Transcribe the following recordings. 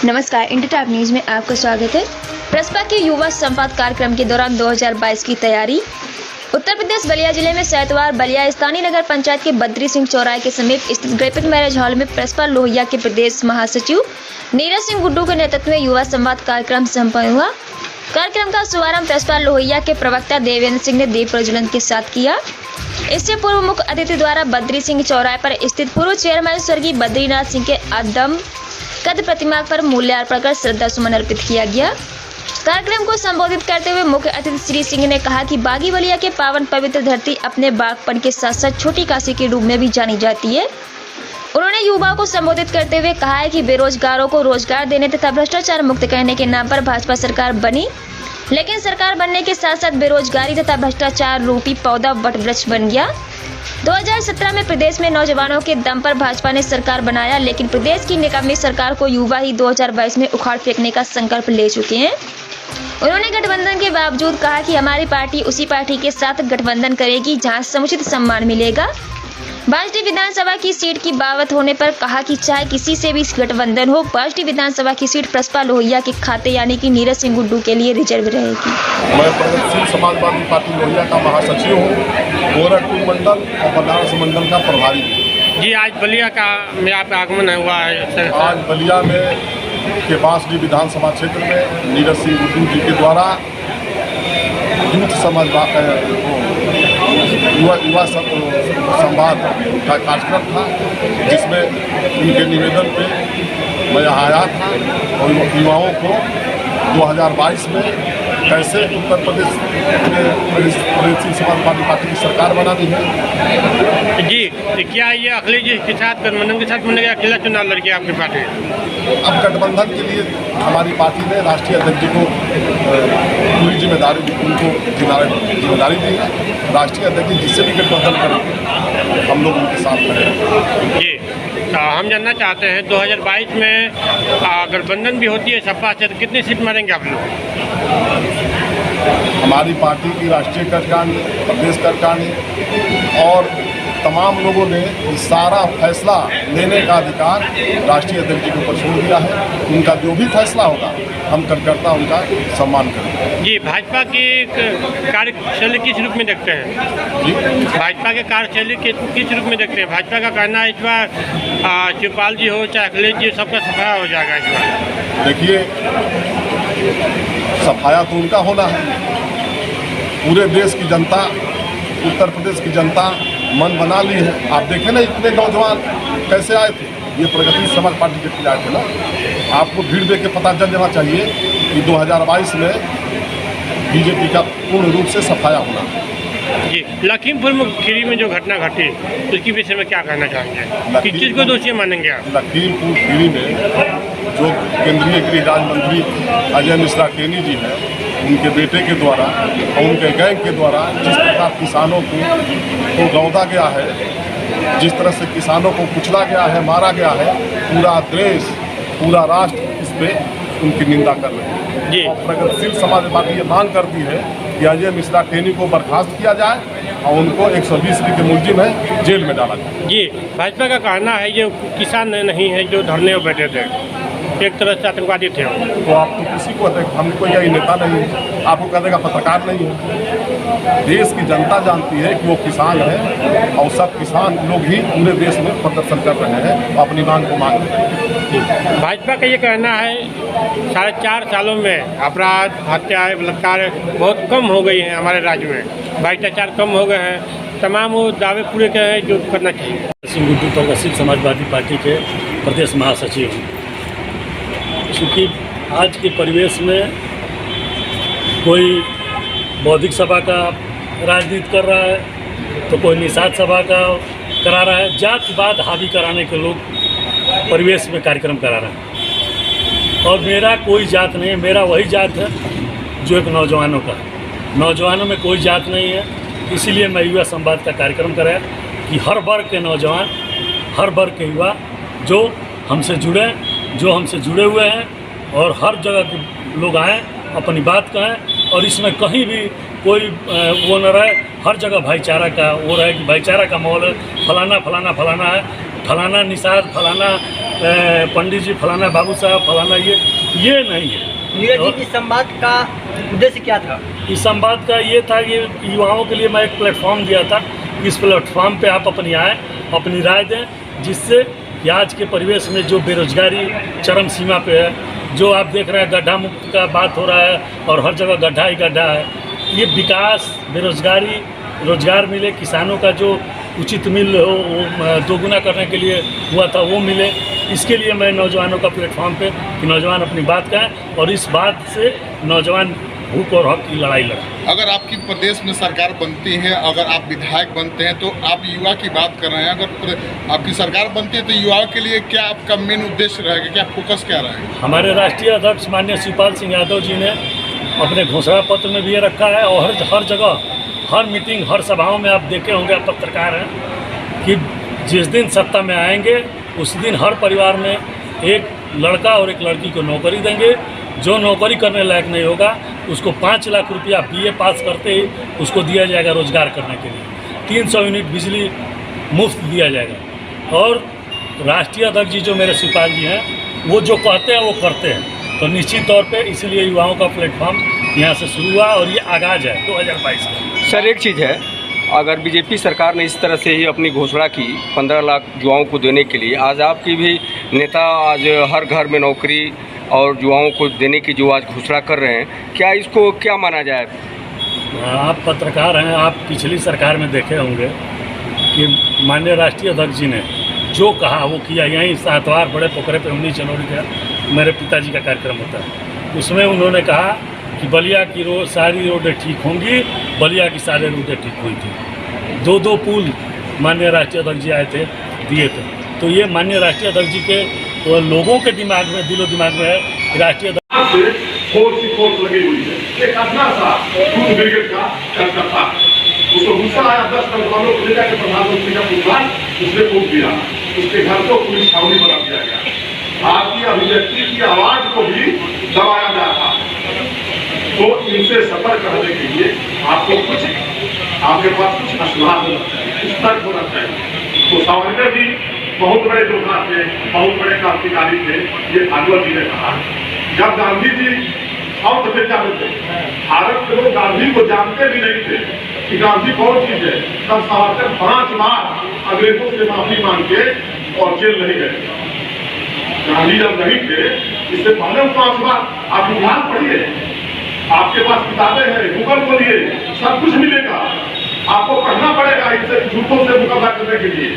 नमस्कार, इंटरटैप न्यूज में आपका स्वागत है। प्रसपा के युवा संवाद कार्यक्रम के दौरान 2022 की तैयारी। उत्तर प्रदेश बलिया जिले में सैतवार बलिया स्थानीय नगर पंचायत के बद्री सिंह चौराहे के समीप स्थित ग्रेपिट मैरिज हॉल में प्रसपा लोहिया के प्रदेश महासचिव नीरज सिंह गुड्डू के नेतृत्व में युवा संवाद कार्यक्रम संपन्न हुआ। कार्यक्रम का शुभारंभ प्रसपा लोहिया के प्रवक्ता देवेंद्र सिंह ने दीप प्रज्वलन के साथ किया। इससे पूर्व मुख्य अतिथि द्वारा बद्री सिंह चौराहे पर स्थित पूर्व चेयरमैन स्वर्गीय बद्रीनाथ सिंह के अदम कद प्रतिमा पर मूल्यार्पण कर श्रद्धा सुमन अर्पित किया गया। कार्यक्रम को संबोधित करते हुए मुख्य अतिथि श्री सिंह ने कहा कि बागी बलिया के पावन पवित्र धरती अपने बागपन के साथ साथ छोटी काशी के रूप में भी जानी जाती है। उन्होंने युवाओं को संबोधित करते हुए कहा है कि बेरोजगारों को रोजगार देने तथा भ्रष्टाचार मुक्त करने के नाम पर भाजपा सरकार बनी, लेकिन सरकार बनने के साथ साथ बेरोजगारी तथा भ्रष्टाचार रूपी पौधा वट वृक्ष बन गया। 2017 में प्रदेश में नौजवानों के दम पर भाजपा ने सरकार बनाया, लेकिन प्रदेश की निकम्मी सरकार को युवा ही 2022 में उखाड़ फेंकने का संकल्प ले चुके हैं। उन्होंने गठबंधन के बावजूद कहा कि हमारी पार्टी उसी पार्टी के साथ गठबंधन करेगी जहां समुचित सम्मान मिलेगा। बाजटी विधानसभा की सीट की बावत होने पर कहा कि चाहे किसी से भी गठबंधन हो, बाजटी विधानसभा की सीट प्रसपा लोहिया के खाते यानी कि नीरज सिंह गुड्डू के लिए रिजर्व रहेगी। मैं प्रगतिशील समाजवादी पार्टी लोहिया का महासचिव हूँ, गोरखपुर मंडल और बनारस मंडल का प्रभारी हूँ। जी, आज बलिया का में आपका आगमन हुआ है। आज बलिया में के बासडी विधानसभा क्षेत्र में नीरज सिंह गुड्डू जी के द्वारा युवा संवाद का कार्यक्रम था, जिसमें उनके निवेदन पे मैं यहाँ आया था और युवाओं को 2022 में कैसे उत्तर प्रदेश में प्रगतिशील समाजवादी पार्टी की सरकार बनानी है। जी, तो क्या ये अखिलेश जी के साथ गठबंधन के साथ बनेगा, अकेला चुनाव लड़के आपकी पार्टी? अब गठबंधन के लिए हमारी पार्टी ने राष्ट्रीय अध्यक्ष जी को पूरी जिम्मेदारी दी है। राष्ट्रीय अध्यक्ष जी जिससे भी गठबंधन करेंगे हम लोग उनके साथ खड़े। जी, तो हम जानना चाहते हैं 2022 में गठबंधन भी होती है सपा से, तो कितनी सीट मारेंगे आप लोग? हमारी पार्टी की राष्ट्रीय कार्यकारिणी, प्रदेश कार्यकारिणी और तमाम लोगों ने सारा फैसला लेने का अधिकार राष्ट्रीय अध्यक्ष जी के ऊपर छोड़ दिया है। उनका जो भी फैसला होगा हम कार्यकर्ता उनका सम्मान करेंगे। जी, भाजपा की कार्यशैली किस रूप में देखते हैं? जी, भाजपा के कार्यशैली किस रूप में देखते हैं? भाजपा का कहना है इस बार शिवपाल जी हो चाहे अखिलेश जी, सबका सफाया हो जाएगा इस बार। देखिए, सफाया तो उनका होना है। पूरे देश की जनता, उत्तर प्रदेश की जनता मन बना ली है। आप देखें ना, इतने नौजवान कैसे आए थे, ये प्रगतिशील समाज पार्टी के लिए आए थे ना। आपको भीड़ देख के पता चल जाना चाहिए कि 2022 में बीजेपी का पूर्ण रूप से सफाया होना है। जी, लखीमपुर खीरी में जो घटना घटी उसके विषय में क्या कहना चाहेंगे? किस चीज़ को दोषी मानेंगे आप? लखीमपुर खीरी में जो केंद्रीय गृह राज्य मंत्री अजय मिश्रा टेनी जी हैं, उनके बेटे के द्वारा और उनके गैंग के द्वारा जिस प्रकार किसानों को गौदा गया है, जिस तरह से किसानों को कुचला गया है, मारा गया है, पूरा देश, पूरा राष्ट्र इस पर उनकी निंदा कर रहे हैं। जी, और प्रगतिशील समाज पार्टी ये मांग करती है कि अजय मिश्रा टेनी को बर्खास्त किया जाए और उनको 120 के मुलजिम है जेल में डाला जाए। जी, भाजपा का कहना है ये किसान नहीं है जो धरने में बैठे थे, एक तरह से आतंकवादी थे। तो आप तो किसी को हमको यही नेता नहीं है, आपको कह देगा पत्रकार नहीं है। देश की जनता जानती है कि वो किसान है और सब किसान लोग ही पूरे देश में प्रदर्शन कर रहे हैं, अपनी मांग को मांग रहे हैं। भाजपा का ये कहना है 4.5 सालों में अपराध, हत्या, बलात्कार बहुत कम हो गई हैं हमारे राज्य में, भ्रष्टाचार कम हो गए हैं, तमाम वो दावे पूरे के हैं जो करना चाहिए। सिंह गुड्डू प्रगतिशील समाजवादी पार्टी के प्रदेश महासचिव हैं। चूँकि आज के परिवेश में कोई बौद्धिक सभा का राजनीति कर रहा है तो कोई निषाद सभा का करा रहा है, जातिवाद हावी कराने के लोग परिवेश में कार्यक्रम करा रहे हैं। और मेरा कोई जात नहीं है, मेरा वही जात है जो एक नौजवानों का है। नौजवानों में कोई जात नहीं है, इसीलिए मैं युवा संवाद का कार्यक्रम कराया कि हर वर्ग के नौजवान, हर वर्ग के युवा जो हमसे जुड़े हुए हैं और हर जगह के लोग आएँ, अपनी बात कहें और इसमें कहीं भी कोई वो न रहे, हर जगह भाईचारा का वो रहे कि भाईचारा का माहौल है, फलाना है, फलाना निषाद, फलाना पंडित जी, फलाना बाबू साहब, फलाना ये नहीं है। नीरज जी, इस संवाद का उद्देश्य क्या था? इस संवाद का ये था कि युवाओं के लिए मैं एक प्लेटफॉर्म दिया था। इस प्लेटफॉर्म पे आप अपनी अपनी राय दें, जिससे कि आज के परिवेश में जो बेरोजगारी चरम सीमा पे है, जो आप देख रहे हैं गड्ढा मुक्त का बात हो रहा है और हर जगह गड्ढा ही गड्ढा है, ये विकास, बेरोजगारी, रोजगार मिले, किसानों का जो उचित मूल्य हो वो दोगुना करने के लिए हुआ था वो मिले। इसके लिए मैं नौजवानों का प्लेटफॉर्म पे कि नौजवान अपनी बात कहें और इस बात से नौजवान भूख और हक की लड़ाई लड़ें। अगर आपकी प्रदेश में सरकार बनती है, अगर आप विधायक बनते हैं, तो आप युवा की बात कर रहे हैं, अगर आपकी सरकार बनती है तो युवाओं के लिए क्या आपका मेन उद्देश्य रहेगा, क्या फोकस क्या रहेगा? हमारे राष्ट्रीय अध्यक्ष माननीय शिवपाल सिंह यादव जी ने अपने घोषणा पत्र में भी ये रखा है और हर जगह, हर मीटिंग, हर सभाओं में आप देखे होंगे, आप पत्रकार हैं, कि जिस दिन सत्ता में आएंगे उस दिन हर परिवार में एक लड़का और एक लड़की को नौकरी देंगे। जो नौकरी करने लायक नहीं होगा उसको 5 लाख रुपया BA पास करते ही उसको दिया जाएगा रोजगार करने के लिए। 300 यूनिट बिजली मुफ्त दिया जाएगा। और राष्ट्रीय अध्यक्ष जी जो मेरे शिवपाल जी हैं, वो जो कहते हैं वो करते हैं। तो निश्चित तौर पे इसीलिए युवाओं का प्लेटफॉर्म यहाँ से शुरू हुआ और ये आगाज़ है 2022 का। सर, एक चीज़ है, अगर बीजेपी सरकार ने इस तरह से ही अपनी घोषणा की 15 लाख युवाओं को देने के लिए, आज आपकी भी नेता आज हर घर में नौकरी और युवाओं को देने की जो आज घोषणा कर रहे हैं, क्या इसको क्या माना जाए? आप पत्रकार हैं, आप पिछली सरकार में देखे होंगे कि माननीय राष्ट्रीय अध्यक्ष जी ने जो कहा वो किया। यहीं सातवार बड़े पोखरे पे 19 जनवरी का मेरे पिताजी का कार्यक्रम होता है, उसमें उन्होंने कहा कि बलिया की सारी रोडें ठीक होंगी। बलिया की सारी रोडें ठीक हुई थी। 2 पुल माननीय राष्ट्रीय अध्यक्ष जी आए थे, दिए थे। तो ये माननीय राष्ट्रीय अध्यक्ष जी के लोगों के दिमाग में, दिलो दिमाग में है कि राष्ट्रीय फोर्स लगी हुई है। एक अपना सा यूथ ब्रिगेड का कलकत्ता, उसको गुस्सा आया, 10 नौजवानों को ले जाकर प्रधानमंत्री का पुतला उसने फूंक दिया, उसके घर को पुलिस छावनी बना दिया गया। आपकी अभिव्यक्ति की आवाज को भी दबाया जा रहा है। तो इनसे सतर्क रहने के लिए आपको आपके पास कुछ असलाह होना चाहिए, कुछ तर्क होना चाहिए। तो सावरकर जी बहुत बड़े योद्धा थे, बहुत बड़े क्रांतिकारी थे। ये भागवत जी ने कहा, जब गांधी जी और थे जानते, भारत के लोग गांधी को जानते भी नहीं थे कि गांधी कौन चीज है, तब सावरकर 5 बार अंग्रेजों से माफी मांग के और जेल नहीं गए। गांधी जब नहीं थे, इससे पहले 5 बार आप इतिहास पढ़िए, आपके पास किताबें हैं, गूगल खोलिए, सब कुछ मिलेगा। आपको पढ़ना पड़ेगा इससे झूठों से मुकाबला करने के लिए।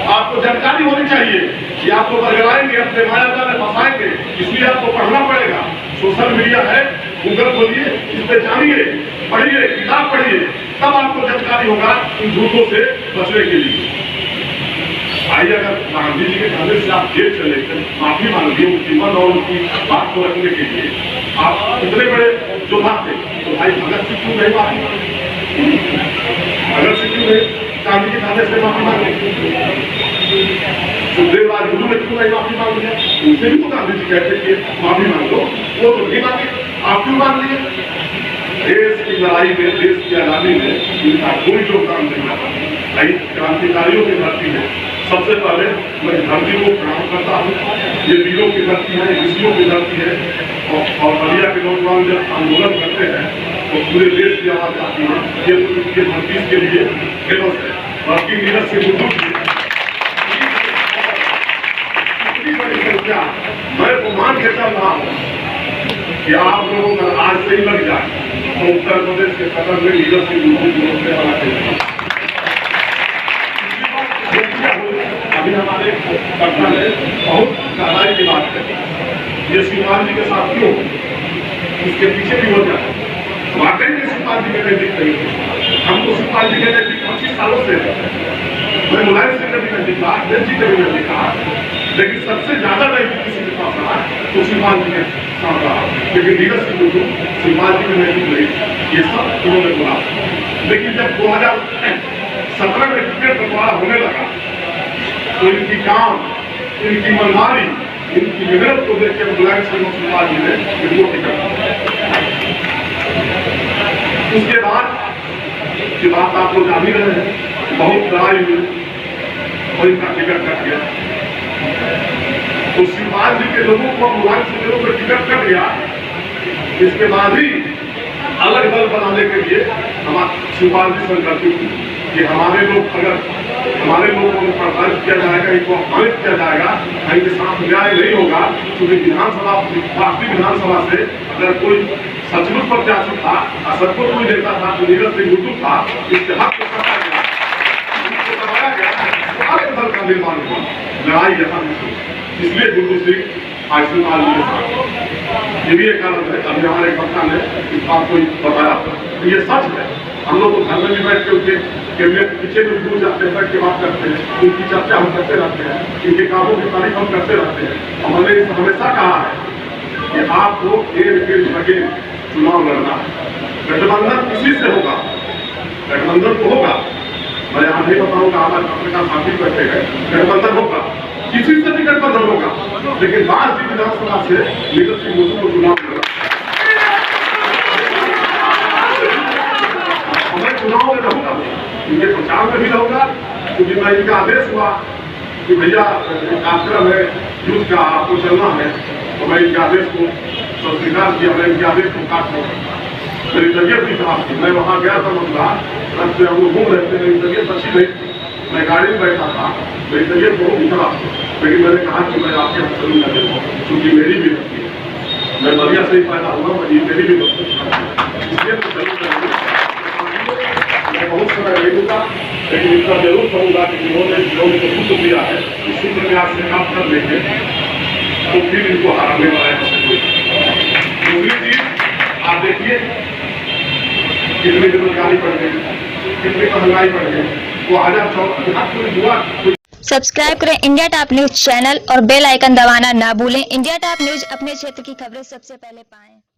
आपको जानकारी होनी चाहिए कि आपको बरगलाएंगे, अपने मायाजाल में फंसाएंगे, इसलिए आपको पढ़ना पड़ेगा। सोशल मीडिया है, गूगल खोलिए, इस पे जानिए, पढ़िए, किताब पढ़िए, तब आपको जानकारी होगा इन झूठों से बचने के लिए। आइए, अगर गांधी जी के कहने से आप जेल चले थे, माफी मांगिए उनकी जीवन और उनकी बात को रखने के लिए। आप इतने बड़े योद्धा थे, तो भाई भगत सिंह क्यों नहीं माफी मांगे? भगत सिंह क्यों नहीं गांधी के कहने से माफी मांगे? सुखदेव राजगुरु ने क्यों नहीं माफी मांगी? उनसे भी तो गांधी जी कहते थे माफी मांगो, वो तो नहीं मांगे, आप क्यों मांग लिए? देश की लड़ाई में, देश की आजादी में इनका कोई योगदान नहीं रहा। क्रांतिकारियों की धरती है। सबसे पहले मैं धरती को प्रणाम करता हूँ। ये वीरों की धरती है, ऋषियों की धरती है। और बलिया के नौजवान जब आंदोलन करते हैं तो पूरे देश की आवाज आती है। ये तो इसके धरती के लिए फेमस है। बाकी नीरज से बुजुर्ग इतनी बड़ी संख्या मैं तो मान के चल रहा हूँ कि आप लोगों का आज से ही लग जाए तो उत्तर प्रदेश के सदन में नीरज से बुजुर्ग वाला चाहिए। अभी हमारे पटना में बहुत गहराई की बात है। ये शिवपाल जी के साथ क्यों, इसके पीछे भी हो जाए। वाकई में शिवपाल जी के नजदीक नहीं थे। हम तो शिवपाल जी के नजदीक 25 सालों से मैं मुलायम सिंह के भी नजदीक रहा, देव जी के भी नजदीक रहा, लेकिन सबसे ज्यादा नजदीक किसी के साथ रहा तो शिवपाल जी के साथ रहा। लेकिन नीरज सिंह बुद्धू शिवपाल जी के नजदीक नहीं, ये सब उन्होंने बोला। लेकिन जब 2017 में क्रिकेट बंटवारा होने लगा तो इनकी काम, इनकी ईमानदारी, इनकी मेहनत को देख के मुलायम सिंह शिवपाल जी ने इनको टिकट। उसके बाद की बात आप लोग जान ही रहे हैं, बहुत लड़ाई हुई, और इनका टिकट कट गया। तो शिवपाल जी के लोगों को मोबाइल से लोगों का टिकट कट गया, इसके बाद ही अलग दल बनाने के लिए हमारे शिवपाल जी संकल्पित हुए कि हमारे लोग अगर हमारे लोगों को प्रभावित किया जाएगा, इनको अपमानित किया जाएगा, इनके साथ न्याय नहीं होगा। क्योंकि विधानसभा राष्ट्रीय विधानसभा से अगर कोई सचमुच प्रत्याशी था, सचमुच कोई नेता था जो नीरज सिंह गुड्डू था, इसके हक को सटाया गया, इसको दबाया गया, तो अलग दल का निर्माण हुआ, लड़ाई यहाँ हुई। इसलिए गुड्डू सिंह आज शिवपाल जी के साथ, ये भी एक कारण है। अभी हमारे वक्ता ने इस बात को बताया, तो ये सच है। हम लोग घर में भी बैठ के उनके कैबिनेट के पीछे भी दूर जाते हैं, बैठ के बात करते हैं, उनकी चर्चा हम करते रहते हैं, इनके कामों की तारीफ हम करते रहते हैं। हमने हमेशा कहा है कि आपको एक चुनाव लड़ना है, गठबंधन किसी से होगा, गठबंधन तो होगा, मैं यहाँ नहीं बताऊंगा, हमारे पत्रकार साथी बैठे हैं, गठबंधन होगा, किसी से भी गठबंधन होगा, लेकिन राष्ट्रीय विधानसभा से नीरज सिंह गुड्डू को चुनाव लड़ना, मैं चुनाव में रहूंगा, इनके प्रचार में भी रहूंगा। क्योंकि मैं इनका आदेश हुआ कि भैया कार्यक्रम है युद्ध का, आपको चलना है, तो मैं इनके आदेश को स्वीकार किया, मैं इनके आदेश को काट नहीं। मेरी तबीयत भी खराब थी, मैं वहाँ गया था मथुरा, रास्ते हम लोग घूम रहे थे, मेरी तबीयत अच्छी नहीं थी, मैं गाड़ी में बैठा था, मेरी तबीयत बहुत ही खराब थी, लेकिन मैंने कहा कि मैं आपके यहाँ चलूंगा देखो, क्योंकि मेरी भी लगती है, मैं बलिया से ही पैदा हुआ, मेरी भी लगती है, इसलिए मैं चलूँगा। मैं बहुत समय नहीं दूंगा, लेकिन इतना जरूर कहूँगा कि जिन्होंने को सूत्र दिया है, इस सूत्र में आज से काम कर लेंगे तो फिर इनको हराने वाला है। दूसरी चीज आप देखिए कितनी बेरोजगारी बढ़ गई, कितनी महंगाई बढ़ गई, 2014 हुआ। सब्सक्राइब करें इंडिया टॉप न्यूज चैनल और बेल आइकन दबाना ना भूलें। इंडिया टॉप न्यूज अपने क्षेत्र की खबरें सबसे पहले पाएं।